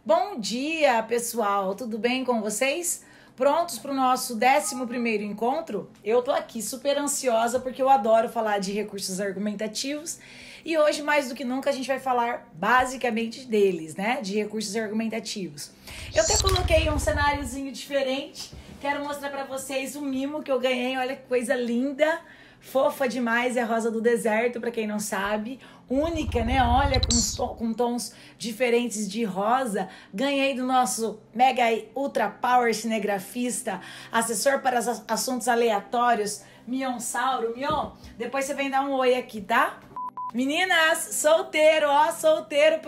Bom dia, pessoal! Tudo bem com vocês? Prontos para o nosso 11º encontro? Eu tô aqui super ansiosa porque eu adoro falar de recursos argumentativos e hoje, mais do que nunca, a gente vai falar basicamente deles, né? De recursos argumentativos. Eu até coloquei um cenáriozinho diferente. Quero mostrar para vocês o mimo que eu ganhei. Olha que coisa linda! Fofa demais, é a rosa do deserto, para quem não sabe. Única, né? Olha, com tons diferentes de rosa. Ganhei do nosso mega ultra power cinegrafista, assessor para assuntos aleatórios, Mion Sauro. Mion, depois você vem dar um oi aqui, tá? Meninas, solteiro, ó, solteiro,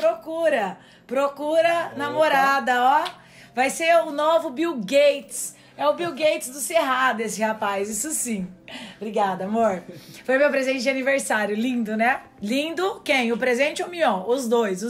procura namorada, ó. Vai ser o novo Bill Gates. É o Bill Gates do Cerrado, esse rapaz, isso sim. Obrigada, amor. Foi meu presente de aniversário, lindo, né? Lindo, quem? O presente ou o Mion? Os dois.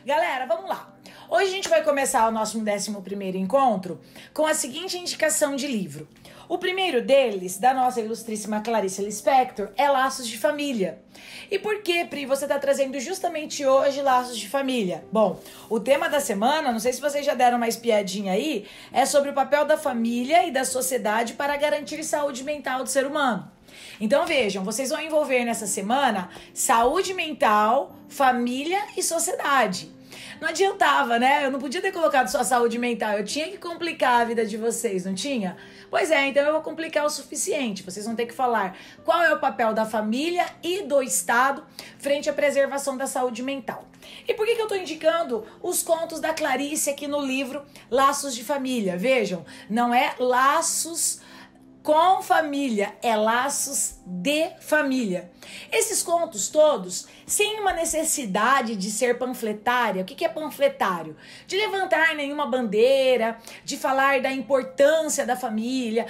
Galera, vamos lá. Hoje a gente vai começar o nosso 11º encontro com a seguinte indicação de livro. O primeiro deles, da nossa ilustríssima Clarice Lispector, é Laços de Família. E por que, Pri, você está trazendo justamente hoje Laços de Família? Bom, o tema da semana, não sei se vocês já deram uma espiadinha aí, é sobre o papel da família e da sociedade para garantir saúde mental do ser humano. Então vejam, vocês vão envolver nessa semana saúde mental, família e sociedade. Não adiantava, né? Eu não podia ter colocado só saúde mental. Eu tinha que complicar a vida de vocês, não tinha? Pois é, então eu vou complicar o suficiente. Vocês vão ter que falar qual é o papel da família e do Estado frente à preservação da saúde mental. E por que eu tô indicando os contos da Clarice aqui no livro Laços de Família? Vejam, não é laços com família, é laços de família. Esses contos todos, sem uma necessidade de ser panfletária. O que é panfletário? De levantar nenhuma bandeira, de falar da importância da família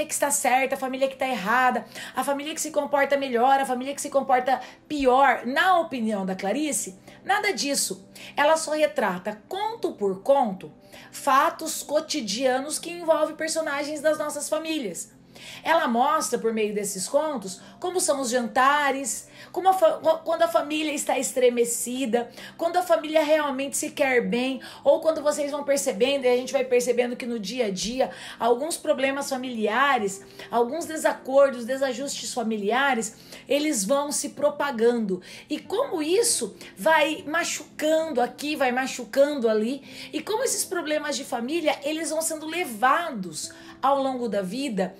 que está certa, a família que está errada, a família que se comporta melhor, a família que se comporta pior. Na opinião da Clarice, nada disso. Ela só retrata, conto por conto, fatos cotidianos que envolvem personagens das nossas famílias. Ela mostra, por meio desses contos, como são os jantares, quando a família está estremecida, quando a família realmente se quer bem, ou quando vocês vão percebendo, e a gente vai percebendo que no dia a dia, alguns problemas familiares, alguns desacordos, desajustes familiares, eles vão se propagando. E como isso vai machucando aqui, vai machucando ali, e como esses problemas de família, eles vão sendo levados ao longo da vida,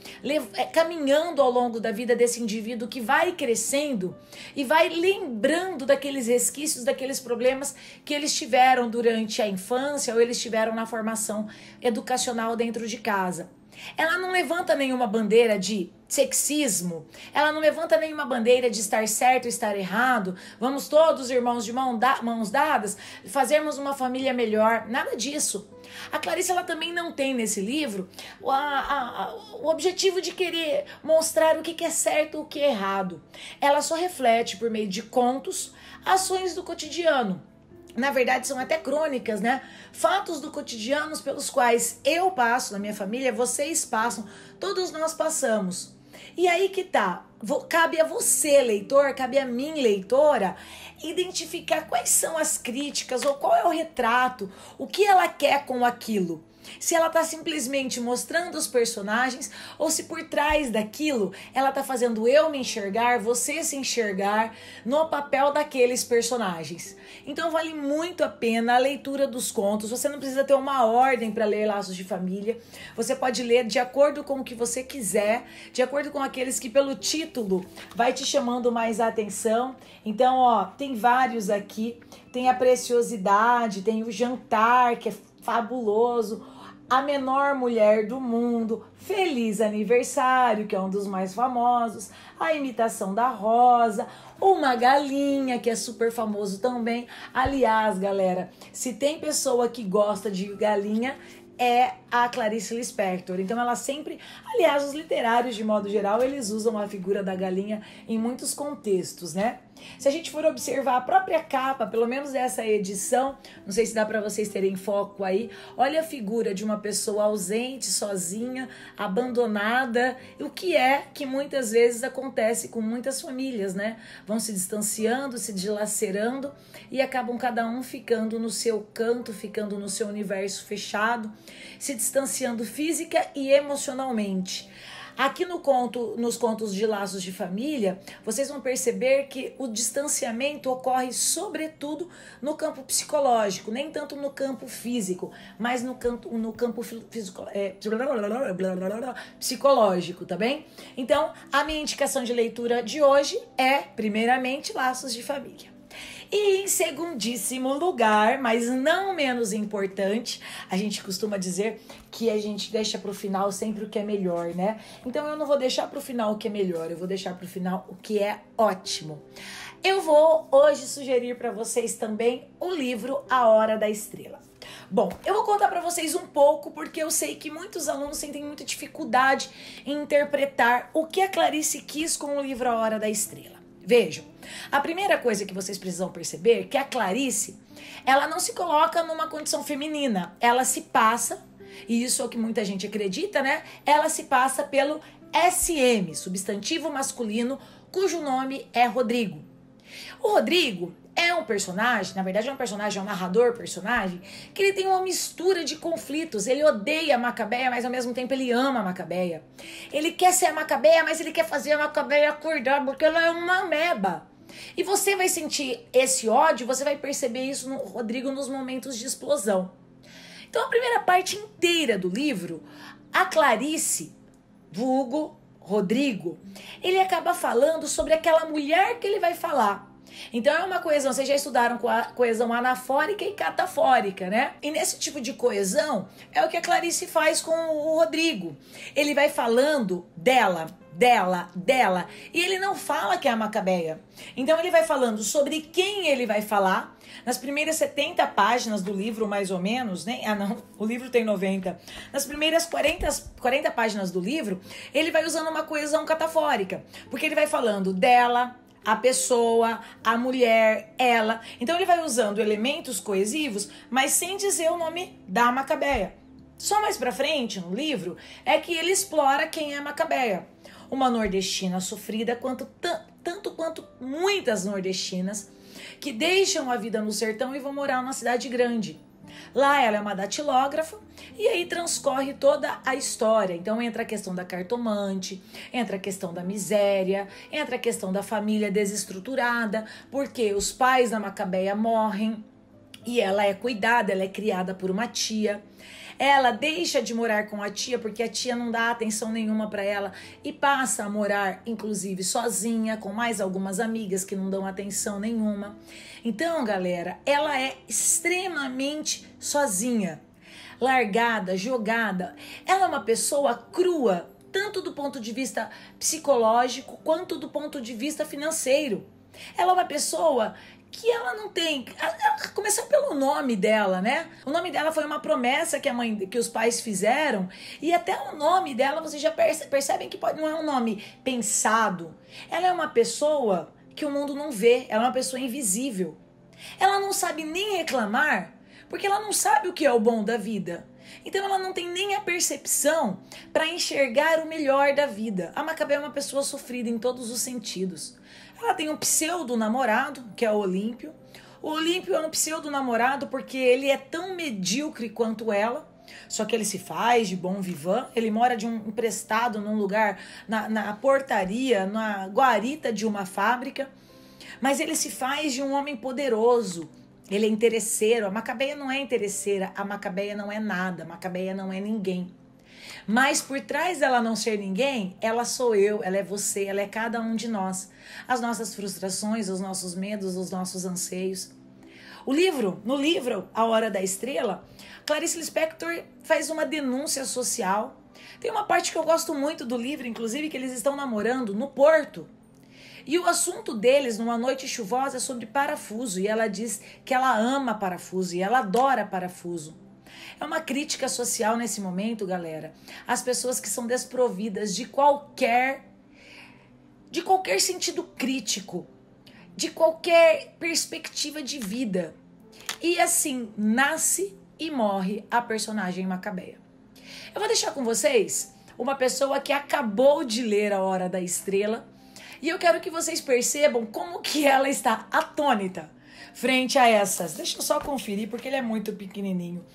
caminhando ao longo da vida desse indivíduo que vai crescendo e vai lembrando daqueles resquícios, daqueles problemas que eles tiveram durante a infância ou eles tiveram na formação educacional dentro de casa. Ela não levanta nenhuma bandeira de sexismo, ela não levanta nenhuma bandeira de estar certo ou estar errado, vamos todos, irmãos de mãos dadas, fazermos uma família melhor, nada disso. A Clarice, ela também não tem nesse livro o objetivo de querer mostrar o que é certo e o que é errado. Ela só reflete, por meio de contos, ações do cotidiano. Na verdade, são até crônicas, né? Fatos do cotidiano pelos quais eu passo na minha família, vocês passam, todos nós passamos. E aí que tá, cabe a você, leitor, cabe a mim, leitora, identificar quais são as críticas ou qual é o retrato, o que ela quer com aquilo. Se ela tá simplesmente mostrando os personagens ou se por trás daquilo ela tá fazendo eu me enxergar, você se enxergar no papel daqueles personagens. Então vale muito a pena a leitura dos contos. Você não precisa ter uma ordem para ler Laços de Família. Você pode ler de acordo com o que você quiser, de acordo com aqueles que pelo título vai te chamando mais a atenção. Então, ó, tem vários aqui. Tem a Preciosidade, tem o Jantar, que é fabuloso. A Menor Mulher do Mundo, Feliz Aniversário, que é um dos mais famosos, A Imitação da Rosa, Uma Galinha, que é super famoso também. Aliás, galera, se tem pessoa que gosta de galinha, é a Clarice Lispector. Então ela sempre, aliás, os literários de modo geral, eles usam a figura da galinha em muitos contextos, né? Se a gente for observar a própria capa, pelo menos essa edição, não sei se dá para vocês terem foco aí, olha a figura de uma pessoa ausente, sozinha, abandonada, o que é que muitas vezes acontece com muitas famílias, né? Vão se distanciando, se dilacerando e acabam cada um ficando no seu canto, ficando no seu universo fechado, se distanciando física e emocionalmente. Aqui nos contos de Laços de Família, vocês vão perceber que o distanciamento ocorre sobretudo no campo psicológico, nem tanto no campo físico, mas no campo psicológico, tá bem? Então, a minha indicação de leitura de hoje é, primeiramente, Laços de Família. E em segundíssimo lugar, mas não menos importante, a gente costuma dizer que a gente deixa pro final sempre o que é melhor, né? Então eu não vou deixar pro final o que é melhor, eu vou deixar pro final o que é ótimo. Eu vou hoje sugerir para vocês também o livro A Hora da Estrela. Bom, eu vou contar para vocês um pouco, porque eu sei que muitos alunos sentem muita dificuldade em interpretar o que a Clarice quis com o livro A Hora da Estrela. Vejam, a primeira coisa que vocês precisam perceber é que a Clarice, ela não se coloca numa condição feminina, ela se passa, e isso é o que muita gente acredita, né? Ela se passa pelo SM, substantivo masculino, cujo nome é Rodrigo. O Rodrigo é um personagem, na verdade é um narrador personagem, que ele tem uma mistura de conflitos. Ele odeia a Macabeia, mas ao mesmo tempo ele ama a Macabeia. Ele quer ser a Macabeia, mas ele quer fazer a Macabeia acordar, porque ela é uma ameba. E você vai sentir esse ódio, você vai perceber isso no Rodrigo nos momentos de explosão. Então a primeira parte inteira do livro, a Clarice, vulgo Rodrigo, ele acaba falando sobre aquela mulher que ele vai falar. Então é uma coesão, vocês já estudaram com a coesão anafórica e catafórica, né? E nesse tipo de coesão é o que a Clarice faz com o Rodrigo. Ele vai falando dela, e ele não fala que é a Macabeia. Então ele vai falando sobre quem ele vai falar. Nas primeiras 70 páginas do livro, mais ou menos, né? Ah, não, o livro tem 90. Nas primeiras 40 páginas do livro, ele vai usando uma coesão catafórica, porque ele vai falando dela, a pessoa, a mulher, ela. Então ele vai usando elementos coesivos, mas sem dizer o nome da Macabeia. Só mais pra frente, no livro, é que ele explora quem é a Macabeia. Uma nordestina sofrida, tanto quanto muitas nordestinas, que deixam a vida no sertão e vão morar numa cidade grande. Lá ela é uma datilógrafa e aí transcorre toda a história. Então entra a questão da cartomante, entra a questão da miséria, entra a questão da família desestruturada, porque os pais da Macabeia morrem e ela é cuidada, ela é criada por uma tia. Ela deixa de morar com a tia porque a tia não dá atenção nenhuma para ela e passa a morar, inclusive, sozinha, com mais algumas amigas que não dão atenção nenhuma. Então, galera, ela é extremamente sozinha, largada, jogada. Ela é uma pessoa crua, tanto do ponto de vista psicológico quanto do ponto de vista financeiro. Ela é uma pessoa que ela não tem, começar pelo nome dela, né? O nome dela foi uma promessa que os pais fizeram, e até o nome dela vocês já percebem que não é um nome pensado. Ela é uma pessoa que o mundo não vê, ela é uma pessoa invisível. Ela não sabe nem reclamar, porque ela não sabe o que é o bom da vida. Então ela não tem nem a percepção para enxergar o melhor da vida. A Macabeia é uma pessoa sofrida em todos os sentidos. Ela tem um pseudo-namorado, que é o Olímpio. O Olímpio é um pseudo-namorado porque ele é tão medíocre quanto ela, só que ele se faz de bom vivant. Ele mora de um emprestado num lugar, na portaria, na guarita de uma fábrica. Mas ele se faz de um homem poderoso. Ele é interesseiro. A Macabeia não é interesseira, a Macabeia não é nada, a Macabeia não é ninguém. Mas por trás dela não ser ninguém, ela sou eu, ela é você, ela é cada um de nós. As nossas frustrações, os nossos medos, os nossos anseios. No livro A Hora da Estrela, Clarice Lispector faz uma denúncia social. Tem uma parte que eu gosto muito do livro, inclusive, que eles estão namorando no Porto. E o assunto deles, numa noite chuvosa, é sobre parafuso. E ela diz que ela ama parafuso e ela adora parafuso. É uma crítica social nesse momento, galera. As pessoas que são desprovidas de qualquer sentido crítico. de qualquer perspectiva de vida. E assim, nasce e morre a personagem Macabeia. Eu vou deixar com vocês uma pessoa que acabou de ler A Hora da Estrela e eu quero que vocês percebam como que ela está atônita frente a essas. Deixa eu só conferir porque ele é muito pequenininho.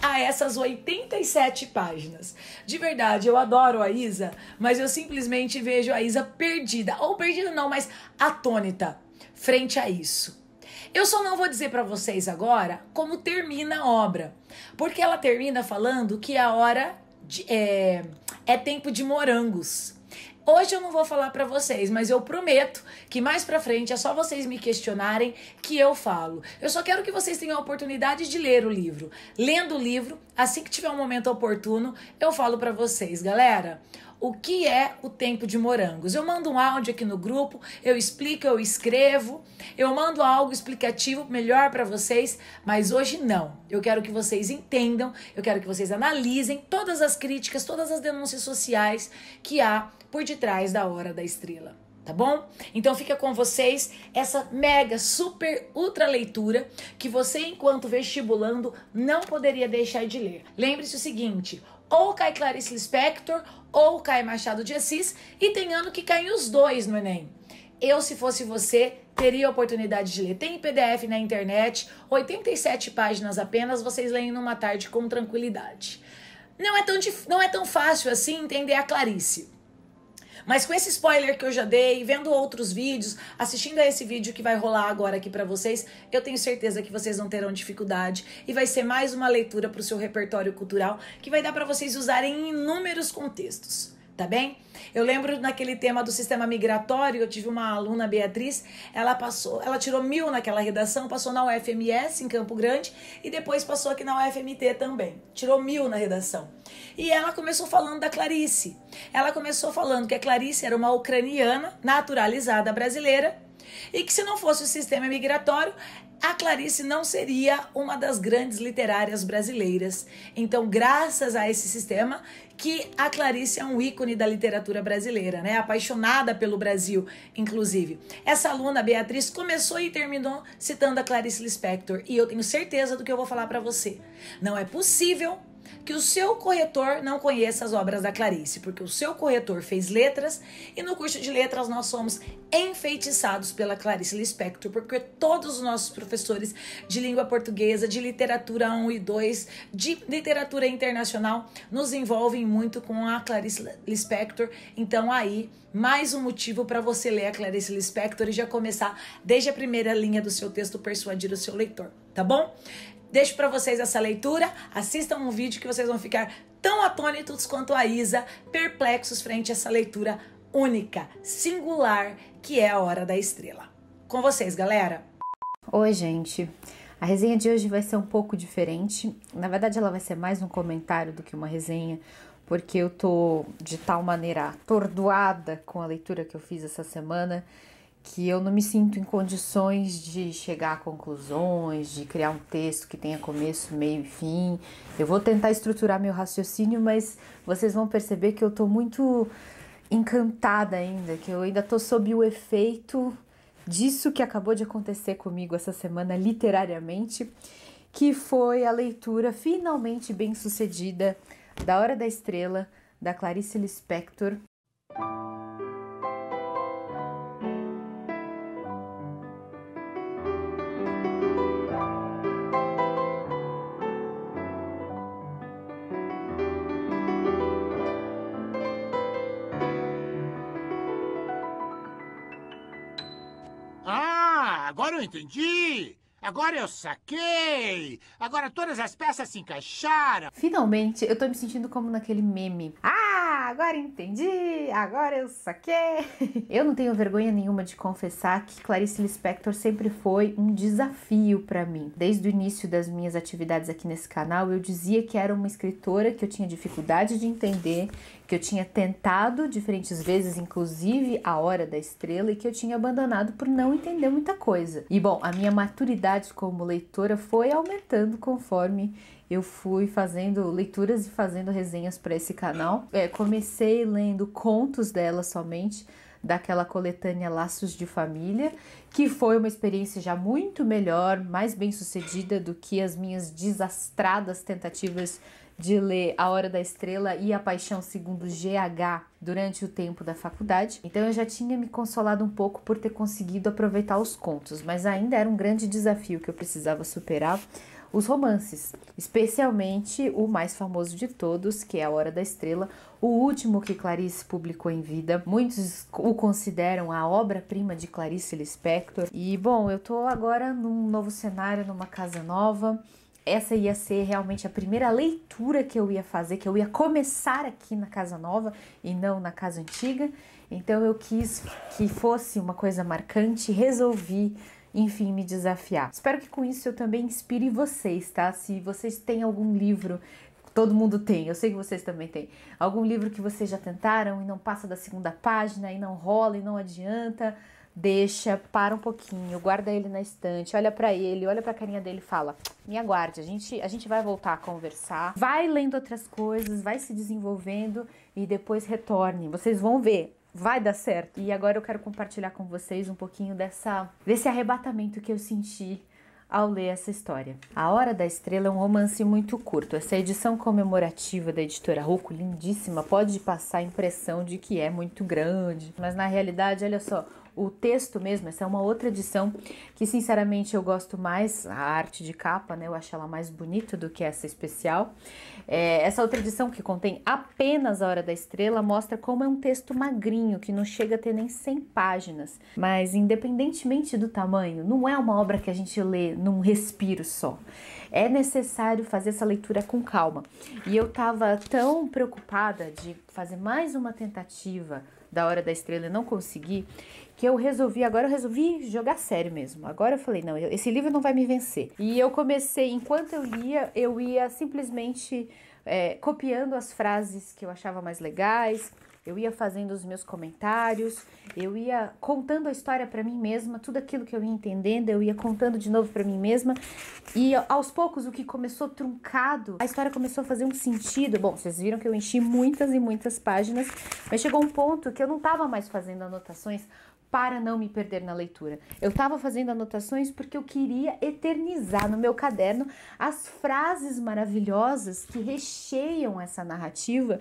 A essas 87 páginas. De verdade, eu adoro a Isa, mas eu simplesmente vejo a Isa perdida. Ou perdida não, mas atônita frente a isso. Eu só não vou dizer para vocês agora como termina a obra, porque ela termina falando que a hora é tempo de morangos. Hoje eu não vou falar para vocês, mas eu prometo que mais pra frente é só vocês me questionarem que eu falo. Eu só quero que vocês tenham a oportunidade de ler o livro. Lendo o livro, assim que tiver um momento oportuno, eu falo para vocês, galera. O que é o tempo de morangos? Eu mando um áudio aqui no grupo, eu explico, eu escrevo, eu mando algo explicativo melhor para vocês, mas hoje não. Eu quero que vocês entendam, eu quero que vocês analisem todas as críticas, todas as denúncias sociais que há por detrás da Hora da Estrela. Tá bom? Então fica com vocês essa mega, super, ultra leitura que você, enquanto vestibulando, não poderia deixar de ler. Lembre-se o seguinte, ou cai Clarice Lispector, ou cai Machado de Assis, e tem ano que caem os dois no Enem. Eu, se fosse você, teria a oportunidade de ler. Tem PDF na internet, 87 páginas apenas, vocês leem numa tarde com tranquilidade. Não é tão fácil assim entender a Clarice. Mas com esse spoiler que eu já dei, vendo outros vídeos, assistindo a esse vídeo que vai rolar agora aqui pra vocês, eu tenho certeza que vocês não terão dificuldade e vai ser mais uma leitura pro seu repertório cultural que vai dar pra vocês usarem em inúmeros contextos. Tá bem? Eu lembro naquele tema do sistema migratório, eu tive uma aluna, Beatriz, ela tirou 1000 naquela redação, passou na UFMS em Campo Grande e depois passou aqui na UFMT também. Tirou 1000 na redação. E ela começou falando da Clarice. Ela começou falando que a Clarice era uma ucraniana naturalizada brasileira e que se não fosse o sistema migratório, a Clarice não seria uma das grandes literárias brasileiras. Então, graças a esse sistema, que a Clarice é um ícone da literatura brasileira, né? Apaixonada pelo Brasil, inclusive. Essa aluna, Beatriz, começou e terminou citando a Clarice Lispector. E eu tenho certeza do que eu vou falar para você. Não é possível que o seu corretor não conheça as obras da Clarice, porque o seu corretor fez letras e no curso de letras nós somos enfeitiçados pela Clarice Lispector, porque todos os nossos professores de língua portuguesa, de literatura 1 e 2, de literatura internacional, nos envolvem muito com a Clarice Lispector. Então aí, mais um motivo para você ler a Clarice Lispector e já começar desde a primeira linha do seu texto persuadir o seu leitor, tá bom? Deixo para vocês essa leitura, assistam um vídeo que vocês vão ficar tão atônitos quanto a Isa, perplexos frente a essa leitura única, singular, que é A Hora da Estrela. Com vocês, galera! Oi, gente! A resenha de hoje vai ser um pouco diferente. Na verdade, ela vai ser mais um comentário do que uma resenha, porque eu tô de tal maneira atordoada com a leitura que eu fiz essa semana, que eu não me sinto em condições de chegar a conclusões, de criar um texto que tenha começo, meio e fim. Eu vou tentar estruturar meu raciocínio, mas vocês vão perceber que eu tô muito encantada ainda, que eu ainda tô sob o efeito disso que acabou de acontecer comigo essa semana literariamente, que foi a leitura finalmente bem sucedida da Hora da Estrela, da Clarice Lispector. Agora eu entendi! Agora eu saquei! Agora todas as peças se encaixaram! Finalmente, eu tô me sentindo como naquele meme. Agora entendi! Agora eu saquei! Eu não tenho vergonha nenhuma de confessar que Clarice Lispector sempre foi um desafio pra mim. Desde o início das minhas atividades aqui nesse canal, eu dizia que era uma escritora que eu tinha dificuldade de entender, que eu tinha tentado diferentes vezes, inclusive A Hora da Estrela, e que eu tinha abandonado por não entender muita coisa. E bom, a minha maturidade como leitora foi aumentando conforme eu fui fazendo leituras e fazendo resenhas para esse canal. Comecei lendo contos dela somente, daquela coletânea Laços de Família, que foi uma experiência já muito melhor, mais bem sucedida do que as minhas desastradas tentativas de ler A Hora da Estrela e A Paixão Segundo GH durante o tempo da faculdade. Então eu já tinha me consolado um pouco por ter conseguido aproveitar os contos, mas ainda era um grande desafio que eu precisava superar. Os romances, especialmente o mais famoso de todos, que é A Hora da Estrela, o último que Clarice publicou em vida. Muitos o consideram a obra-prima de Clarice Lispector. E, bom, eu tô agora num novo cenário, numa casa nova. Essa ia ser realmente a primeira leitura que eu ia fazer, que eu ia começar aqui na casa nova e não na casa antiga. Então eu quis que fosse uma coisa marcante, resolvi, enfim, me desafiar. Espero que com isso eu também inspire vocês, tá? Se vocês têm algum livro, todo mundo tem, eu sei que vocês também têm, algum livro que vocês já tentaram e não passa da segunda página, e não rola e não adianta, deixa, para um pouquinho, guarda ele na estante, olha pra ele, olha pra carinha dele e fala: me aguarde, a gente vai voltar a conversar, vai lendo outras coisas, vai se desenvolvendo e depois retorne, vocês vão ver. Vai dar certo. E agora eu quero compartilhar com vocês um pouquinho desse arrebatamento que eu senti ao ler essa história. A Hora da Estrela é um romance muito curto. Essa edição comemorativa da editora Rocco, lindíssima, pode passar a impressão de que é muito grande. Mas na realidade, olha só, o texto mesmo, essa é uma outra edição que sinceramente eu gosto mais, a arte de capa, né? Eu acho ela mais bonita do que essa especial. Essa outra edição, que contém apenas A Hora da Estrela, mostra como é um texto magrinho, que não chega a ter nem 100 páginas. Mas independentemente do tamanho, não é uma obra que a gente lê num respiro só. É necessário fazer essa leitura com calma. E eu tava tão preocupada de fazer mais uma tentativa da Hora da Estrela e não consegui, que eu resolvi jogar sério mesmo. Agora eu falei, não, esse livro não vai me vencer. E eu comecei, enquanto eu lia, eu ia simplesmente copiando as frases que eu achava mais legais, eu ia fazendo os meus comentários, eu ia contando a história para mim mesma, tudo aquilo que eu ia entendendo, eu ia contando de novo para mim mesma. E aos poucos, o que começou truncado, a história começou a fazer um sentido. Bom, vocês viram que eu enchi muitas e muitas páginas, mas chegou um ponto que eu não estava mais fazendo anotações para não me perder na leitura. Eu estava fazendo anotações porque eu queria eternizar no meu caderno as frases maravilhosas que recheiam essa narrativa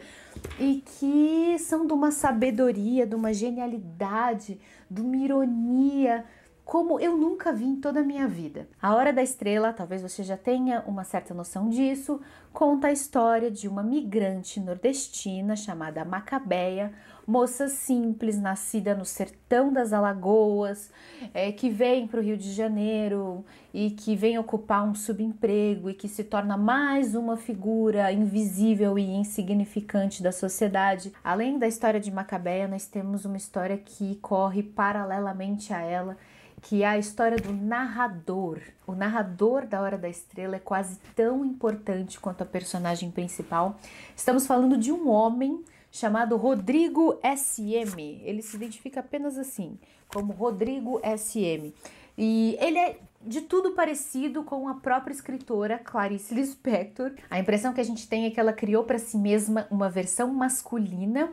e que são de uma sabedoria, de uma genialidade, de uma ironia, como eu nunca vi em toda a minha vida. A Hora da Estrela, talvez você já tenha uma certa noção disso, conta a história de uma migrante nordestina chamada Macabeia, moça simples, nascida no sertão das Alagoas, que vem para o Rio de Janeiro e que vem ocupar um subemprego e que se torna mais uma figura invisível e insignificante da sociedade. Além da história de Macabeia, nós temos uma história que corre paralelamente a ela, que é a história do narrador. O narrador da Hora da Estrela é quase tão importante quanto a personagem principal. Estamos falando de um homem chamado Rodrigo S.M. Ele se identifica apenas assim, como Rodrigo S.M. E ele é de tudo parecido com a própria escritora Clarice Lispector. A impressão que a gente tem é que ela criou para si mesma uma versão masculina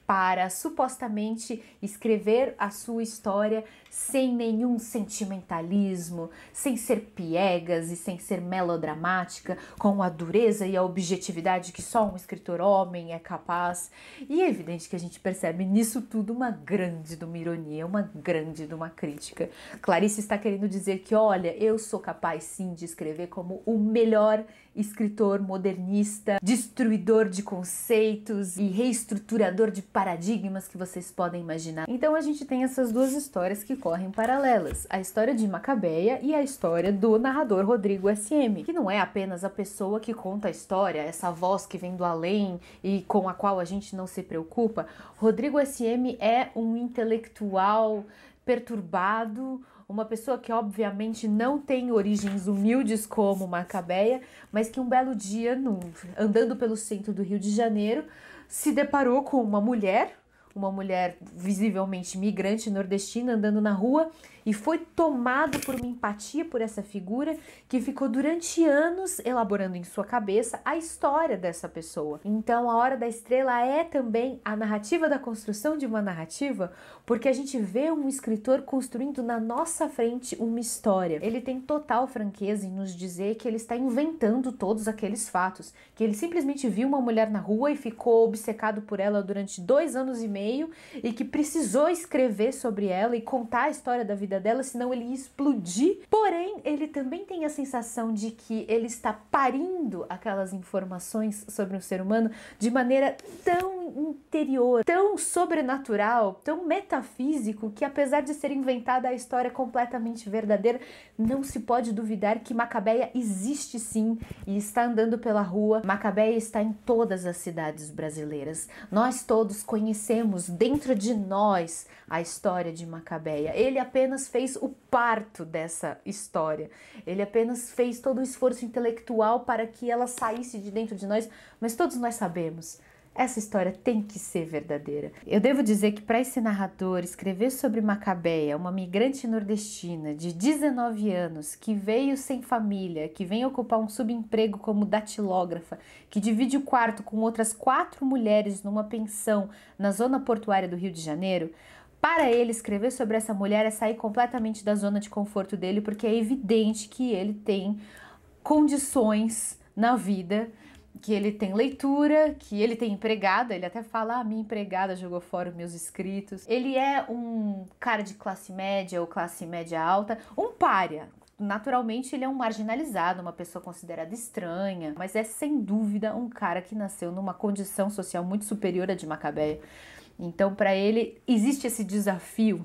para supostamente escrever a sua história sem nenhum sentimentalismo, sem ser piegas e sem ser melodramática, com a dureza e a objetividade que só um escritor homem é capaz. E é evidente que a gente percebe nisso tudo uma grande de uma ironia, uma grande de uma crítica. Clarice está querendo dizer que, olha, eu sou capaz sim de escrever como o melhor escritor modernista, destruidor de conceitos e reestruturador de paradigmas que vocês podem imaginar. Então a gente tem essas duas histórias que correm paralelas, a história de Macabeia e a história do narrador Rodrigo S.M., que não é apenas a pessoa que conta a história, essa voz que vem do além e com a qual a gente não se preocupa. Rodrigo S.M. é um intelectual perturbado, uma pessoa que obviamente não tem origens humildes como Macabeia, mas que um belo dia, andando pelo centro do Rio de Janeiro, se deparou com uma mulher visivelmente migrante nordestina andando na rua e foi tomado por uma empatia por essa figura que ficou durante anos elaborando em sua cabeça a história dessa pessoa. Então, A Hora da Estrela é também a narrativa da construção de uma narrativa, porque a gente vê um escritor construindo na nossa frente uma história. Ele tem total franqueza em nos dizer que ele está inventando todos aqueles fatos, que ele simplesmente viu uma mulher na rua e ficou obcecado por ela durante 2 anos e meio e que precisou escrever sobre ela e contar a história da vida dela, senão ele ia explodir. Porém, ele também tem a sensação de que ele está parindo aquelas informações sobre um ser humano de maneira tão interior, tão sobrenatural, tão metafísico, que apesar de ser inventada a história completamente verdadeira, não se pode duvidar que Macabeia existe sim e está andando pela rua. Macabeia está em todas as cidades brasileiras. Nós todos conhecemos dentro de nós a história de Macabeia. Ele apenas fez o parto dessa história. Ele apenas fez todo o esforço intelectual para que ela saísse de dentro de nós, mas todos nós sabemos, essa história tem que ser verdadeira. Eu devo dizer que para esse narrador escrever sobre Macabeia, uma migrante nordestina de 19 anos que veio sem família, que vem ocupar um subemprego como datilógrafa, que divide o quarto com outras 4 mulheres numa pensão na zona portuária do Rio de Janeiro, para ele escrever sobre essa mulher é sair completamente da zona de conforto dele, porque é evidente que ele tem condições na vida, que ele tem leitura, que ele tem empregada, ele até fala, minha empregada jogou fora os meus escritos. Ele é um cara de classe média ou classe média alta, um pária. Naturalmente ele é um marginalizado, uma pessoa considerada estranha, mas é sem dúvida um cara que nasceu numa condição social muito superior à de Macabeia. Então para ele existe esse desafio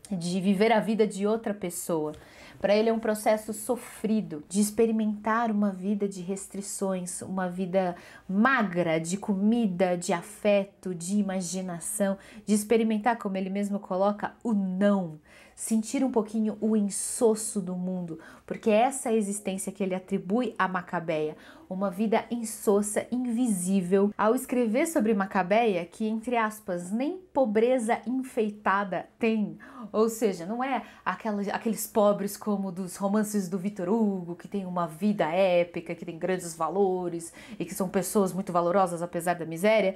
de viver a vida de outra pessoa. Para ele é um processo sofrido de experimentar uma vida de restrições, uma vida magra de comida, de afeto, de imaginação, de experimentar, como ele mesmo coloca, o não, sentir um pouquinho o insosso do mundo, porque essa é a existência que ele atribui a Macabeia, uma vida insossa, invisível. Ao escrever sobre Macabeia, que entre aspas, nem pobreza enfeitada tem, ou seja, não é aqueles pobres como dos romances do Victor Hugo, que tem uma vida épica, que tem grandes valores e que são pessoas muito valorosas apesar da miséria.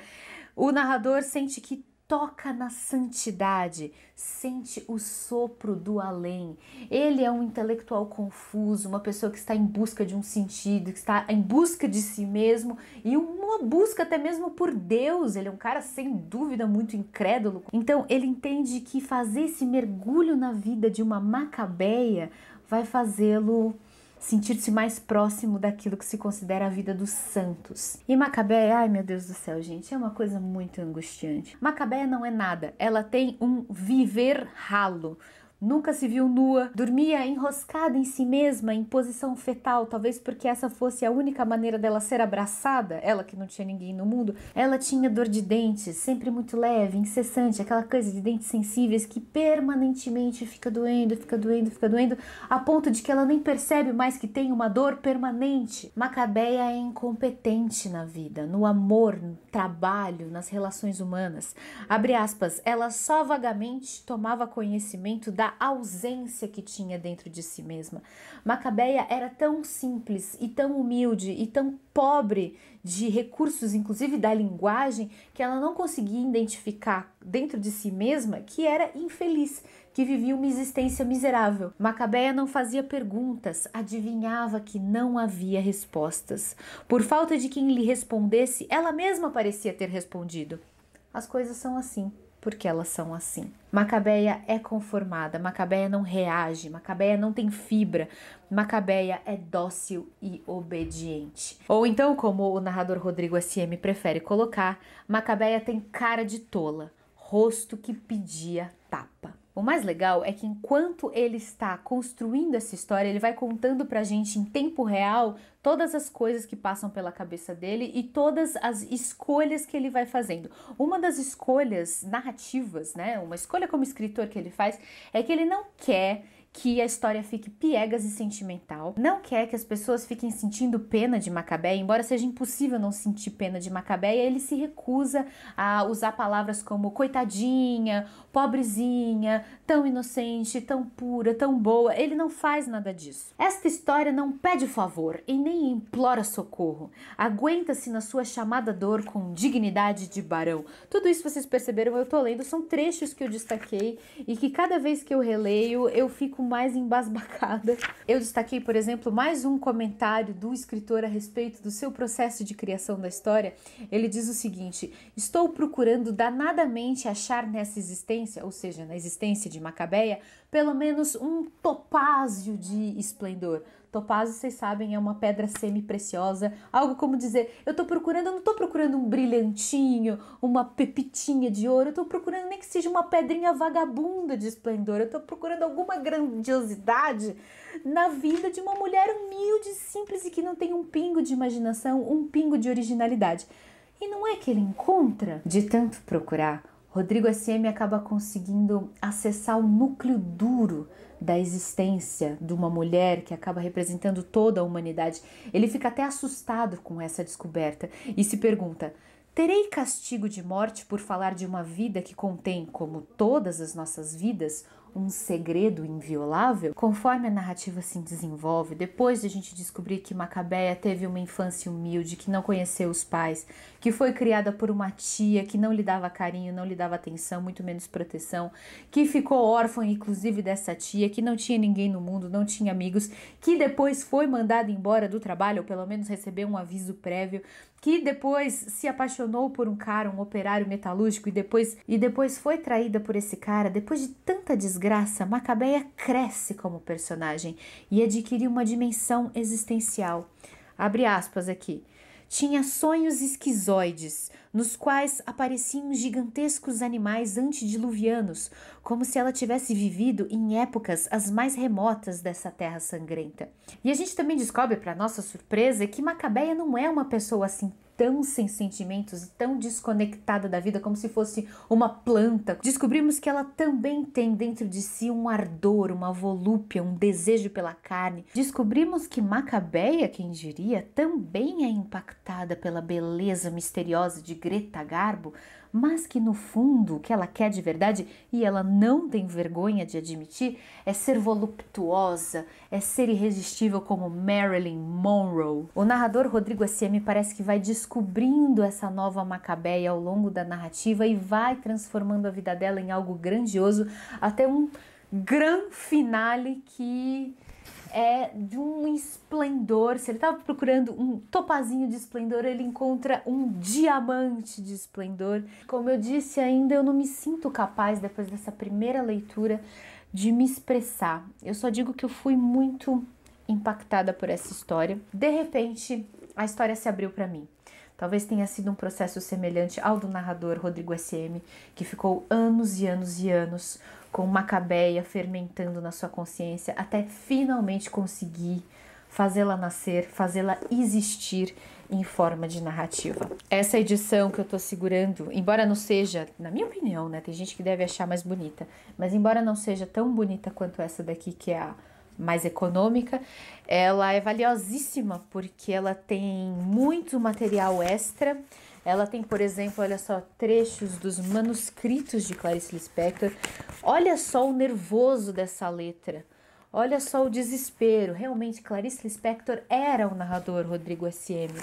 O narrador sente que toca na santidade, sente o sopro do além. Ele é um intelectual confuso, uma pessoa que está em busca de um sentido, que está em busca de si mesmo e uma busca até mesmo por Deus. Ele é um cara sem dúvida muito incrédulo. Então ele entende que fazer esse mergulho na vida de uma Macabeia vai fazê-lo sentir-se mais próximo daquilo que se considera a vida dos santos. E Macabeia, ai meu Deus do céu, gente, é uma coisa muito angustiante. Macabeia não é nada, ela tem um viver ralo. Nunca se viu nua, dormia enroscada em si mesma, em posição fetal, talvez porque essa fosse a única maneira dela ser abraçada, ela que não tinha ninguém no mundo. Ela tinha dor de dentes, sempre muito leve, incessante, aquela coisa de dentes sensíveis que permanentemente fica doendo, a ponto de que ela nem percebe mais que tem uma dor permanente. Macabeia é incompetente na vida, no amor, no trabalho, nas relações humanas. Abre aspas, ela só vagamente tomava conhecimento da ausência que tinha dentro de si mesma. Macabeia era tão simples e tão humilde e tão pobre de recursos, inclusive da linguagem, que ela não conseguia identificar dentro de si mesma que era infeliz, que vivia uma existência miserável. Macabeia não fazia perguntas, adivinhava que não havia respostas. Por falta de quem lhe respondesse, ela mesma parecia ter respondido. As coisas são assim, porque elas são assim. Macabeia é conformada, Macabeia não reage, Macabeia não tem fibra, Macabeia é dócil e obediente. Ou então, como o narrador Rodrigo SM prefere colocar, Macabeia tem cara de tola, rosto que pedia tapa. O mais legal é que enquanto ele está construindo essa história, ele vai contando pra gente em tempo real todas as coisas que passam pela cabeça dele e todas as escolhas que ele vai fazendo. Uma das escolhas narrativas, né, uma escolha como escritor que ele faz, é que ele não quer que a história fique piegas e sentimental, não quer que as pessoas fiquem sentindo pena de Macabeia, embora seja impossível não sentir pena de Macabeia, ele se recusa a usar palavras como coitadinha, pobrezinha, tão inocente, tão pura, tão boa. Ele não faz nada disso. Esta história não pede favor e nem implora socorro. Aguenta-se na sua chamada dor com dignidade de barão. Tudo isso vocês perceberam, eu tô lendo, são trechos que eu destaquei e que cada vez que eu releio eu fico mais embasbacada. Eu destaquei, por exemplo, mais um comentário do escritor a respeito do seu processo de criação da história. Ele diz o seguinte: estou procurando danadamente achar nessa existência, ou seja, na existência de Macabeia, pelo menos um topázio de esplendor. Topázio, vocês sabem, é uma pedra semi-preciosa, algo como dizer, eu não tô procurando um brilhantinho, uma pepitinha de ouro, eu tô procurando nem que seja uma pedrinha vagabunda de esplendor, eu tô procurando alguma grandiosidade na vida de uma mulher humilde, simples e que não tem um pingo de imaginação, um pingo de originalidade. E não é que ele encontra? De tanto procurar, Rodrigo S.M. acaba conseguindo acessar o núcleo duro da existência de uma mulher que acaba representando toda a humanidade. Ele fica até assustado com essa descoberta e se pergunta: terei castigo de morte por falar de uma vida que contém, como todas as nossas vidas, um segredo inviolável? Conforme a narrativa se desenvolve, depois de a gente descobrir que Macabeia teve uma infância humilde, que não conheceu os pais, que foi criada por uma tia que não lhe dava carinho, não lhe dava atenção, muito menos proteção, que ficou órfã inclusive dessa tia, que não tinha ninguém no mundo, não tinha amigos, que depois foi mandada embora do trabalho, ou pelo menos recebeu um aviso prévio, que depois se apaixonou por um cara, um operário metalúrgico, e depois foi traída por esse cara. Depois de tanta desgraça, Macabeia cresce como personagem e adquire uma dimensão existencial. Abre aspas aqui. Tinha sonhos esquizoides, nos quais apareciam gigantescos animais antediluvianos, como se ela tivesse vivido em épocas as mais remotas dessa terra sangrenta. E a gente também descobre, para nossa surpresa, que Macabeia não é uma pessoa assim tão sem sentimentos e tão desconectada da vida como se fosse uma planta. Descobrimos que ela também tem dentro de si um ardor, uma volúpia, um desejo pela carne. Descobrimos que Macabeia, quem diria, também é impactada pela beleza misteriosa de Greta Garbo, mas que no fundo o que ela quer de verdade, e ela não tem vergonha de admitir, é ser voluptuosa, é ser irresistível como Marilyn Monroe. O narrador Rodrigo S.M. parece que vai descobrindo essa nova Macabeia ao longo da narrativa e vai transformando a vida dela em algo grandioso, até um gran finale que é de um esplendor. Se ele estava procurando um topazinho de esplendor, ele encontra um diamante de esplendor. Como eu disse ainda, eu não me sinto capaz, depois dessa primeira leitura, de me expressar. Eu só digo que eu fui muito impactada por essa história. De repente, a história se abriu para mim. Talvez tenha sido um processo semelhante ao do narrador Rodrigo S.M., que ficou anos e anos e anos com Macabeia fermentando na sua consciência até finalmente conseguir fazê-la nascer, fazê-la existir em forma de narrativa. Essa edição que eu tô segurando, embora não seja, na minha opinião, né, tem gente que deve achar mais bonita, mas embora não seja tão bonita quanto essa daqui, que é a mais econômica, ela é valiosíssima porque ela tem muito material extra. Ela tem, por exemplo, olha só, trechos dos manuscritos de Clarice Lispector. Olha só o nervoso dessa letra. Olha só o desespero. Realmente, Clarice Lispector era o narrador Rodrigo S.M.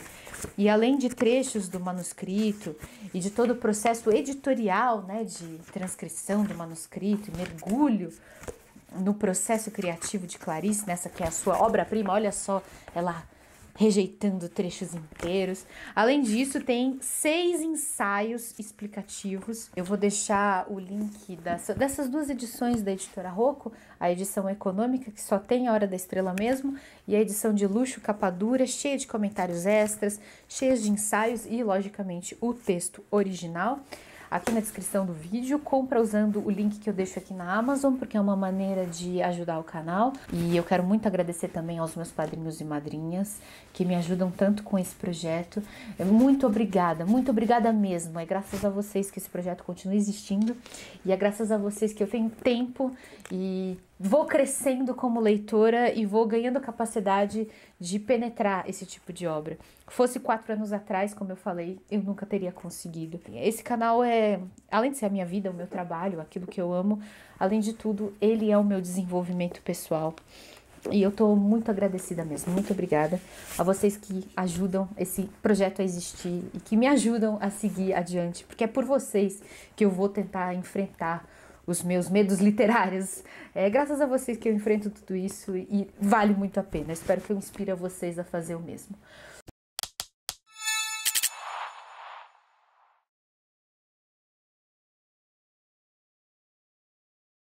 E além de trechos do manuscrito e de todo o processo editorial, né, de transcrição do manuscrito e mergulho no processo criativo de Clarice, nessa que é a sua obra-prima, olha só, ela rejeitando trechos inteiros. Além disso, tem 6 ensaios explicativos. Eu vou deixar o link dessas 2 edições da editora Rocco, a edição econômica, que só tem a Hora da Estrela mesmo, e a edição de luxo, capa dura, cheia de comentários extras, cheia de ensaios e, logicamente, o texto original. Aqui na descrição do vídeo, compra usando o link que eu deixo aqui na Amazon, porque é uma maneira de ajudar o canal. E eu quero muito agradecer também aos meus padrinhos e madrinhas, que me ajudam tanto com esse projeto. Muito obrigada mesmo. É graças a vocês que esse projeto continua existindo, e é graças a vocês que eu tenho tempo e vou crescendo como leitora e vou ganhando capacidade de penetrar esse tipo de obra. Fosse 4 anos atrás, como eu falei, eu nunca teria conseguido. Esse canal além de ser a minha vida, o meu trabalho, aquilo que eu amo, além de tudo, ele é o meu desenvolvimento pessoal. E eu tô muito agradecida mesmo, muito obrigada a vocês que ajudam esse projeto a existir e que me ajudam a seguir adiante, porque é por vocês que eu vou tentar enfrentar os meus medos literários. É graças a vocês que eu enfrento tudo isso e vale muito a pena. Espero que eu inspire vocês a fazer o mesmo.